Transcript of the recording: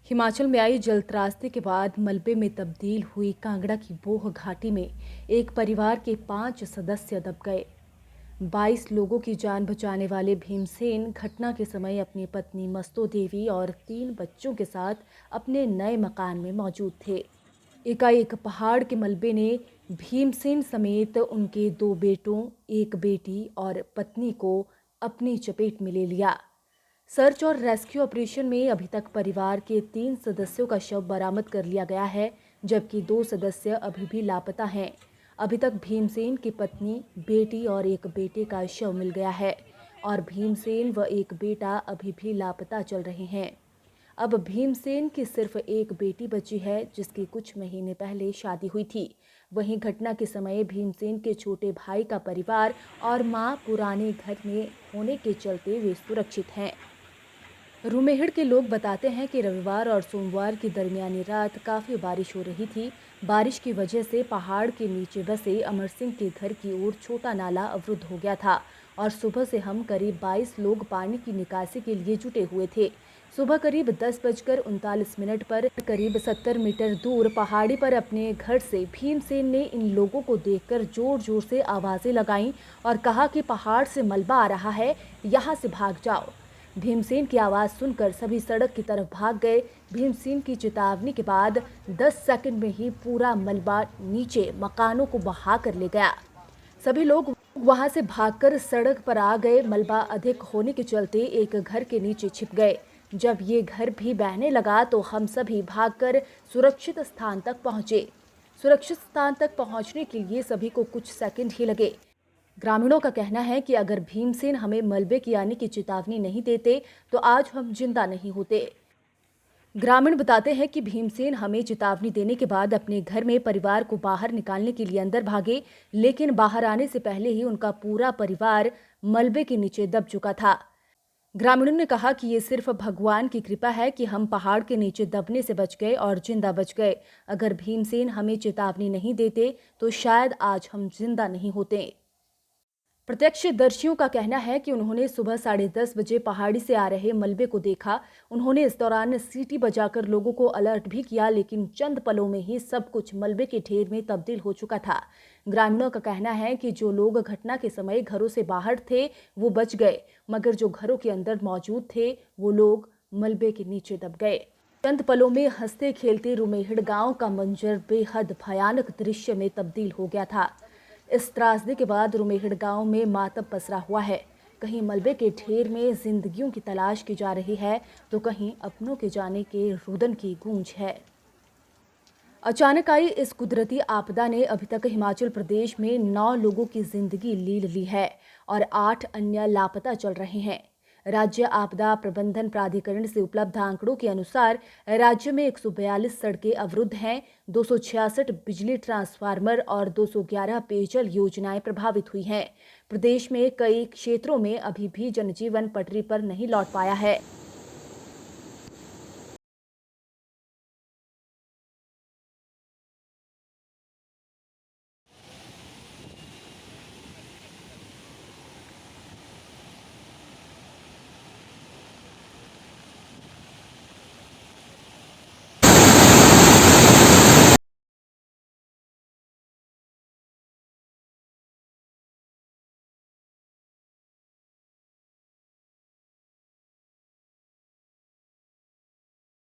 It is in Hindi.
हिमाचल में आई जल त्रासदी के बाद मलबे में तब्दील हुई कांगड़ा की बोह घाटी में एक परिवार के 5 सदस्य दब गए। 22 लोगों की जान बचाने वाले भीमसेन घटना के समय अपनी पत्नी मस्तो देवी और 3 बच्चों के साथ अपने नए मकान में मौजूद थे। एकाएक पहाड़ के मलबे ने भीमसेन समेत उनके 2 बेटों, 1 बेटी और पत्नी को अपनी चपेट में ले लिया। सर्च और रेस्क्यू ऑपरेशन में अभी तक परिवार के 3 सदस्यों का शव बरामद कर लिया गया है, जबकि 2 सदस्य अभी भी लापता हैं। अभी तक भीमसेन की पत्नी, बेटी और 1 बेटे का शव मिल गया है और भीमसेन व 1 बेटा अभी भी लापता चल रहे हैं। अब भीमसेन की सिर्फ 1 बेटी बची है, जिसकी कुछ महीने पहले शादी हुई थी। वहीं घटना के समय भीमसेन के छोटे भाई का परिवार और मां पुराने घर में होने के चलते वे सुरक्षित हैं। रूमेहड़ के लोग बताते हैं कि रविवार और सोमवार की दरमियानी रात काफ़ी बारिश हो रही थी। बारिश की वजह से पहाड़ के नीचे बसे अमर सिंह के घर की ओर छोटा नाला अवरुद्ध हो गया था और सुबह से हम करीब 22 लोग पानी की निकासी के लिए जुटे हुए थे। सुबह करीब 10:39 पर करीब 70 मीटर दूर पहाड़ी पर अपने घर से भीमसेन ने इन लोगों को देखकर जोर जोर से आवाज़ें लगाईं और कहा कि पहाड़ से मलबा आ रहा है, यहाँ से भाग जाओ। भीमसेन की आवाज़ सुनकर सभी सड़क की तरफ भाग गए। भीमसेन की चेतावनी के बाद 10 सेकंड में ही पूरा मलबा नीचे मकानों को बहा कर ले गया। सभी लोग वहां से भागकर सड़क पर आ गए। मलबा अधिक होने के चलते एक घर के नीचे छिप गए। जब ये घर भी बहने लगा तो हम सभी भागकर सुरक्षित स्थान तक पहुंचे। सुरक्षित स्थान तक पहुंचने के लिए सभी को कुछ सेकंड ही लगे। ग्रामीणों का कहना है कि अगर भीमसेन हमें मलबे की आने की चेतावनी नहीं देते तो आज हम जिंदा नहीं होते। ग्रामीण बताते हैं कि भीमसेन हमें चेतावनी देने के बाद अपने घर में परिवार को बाहर निकालने के लिए अंदर भागे, लेकिन बाहर आने से पहले ही उनका पूरा परिवार मलबे के नीचे दब चुका था। ग्रामीणों ने कहा कि ये सिर्फ भगवान की कृपा है कि हम पहाड़ के नीचे दबने से बच गए और जिंदा बच गए। अगर भीमसेन हमें चेतावनी नहीं देते तो शायद आज हम जिंदा नहीं होते। प्रत्यक्षदर्शियों का कहना है कि उन्होंने सुबह 10:30 बजे पहाड़ी से आ रहे मलबे को देखा। उन्होंने इस दौरान सीटी बजाकर लोगों को अलर्ट भी किया, लेकिन चंद पलों में ही सब कुछ मलबे के ढेर में तब्दील हो चुका था। ग्रामीणों का कहना है कि जो लोग घटना के समय घरों से बाहर थे वो बच गए, मगर जो घरों के अंदर मौजूद थे वो लोग मलबे के नीचे दब गए। चंद पलों में हंसते खेलते रूमेहड़ गांव का मंजर बेहद भयानक दृश्य में तब्दील हो गया था। इस त्रासदी के बाद रूमेहड़ गांव में मातम पसरा हुआ है। कहीं मलबे के ढेर में जिंदगियों की तलाश की जा रही है तो कहीं अपनों के जाने के रुदन की गूंज है। अचानक आई इस कुदरती आपदा ने अभी तक हिमाचल प्रदेश में 9 लोगों की जिंदगी ले ली है और 8 अन्य लापता चल रहे हैं। राज्य आपदा प्रबंधन प्राधिकरण से उपलब्ध आंकड़ों के अनुसार राज्य में 142 सड़कें अवरुद्ध हैं, 266 बिजली ट्रांसफार्मर और 211 पेयजल योजनाएं प्रभावित हुई हैं। प्रदेश में कई क्षेत्रों में अभी भी जनजीवन पटरी पर नहीं लौट पाया है।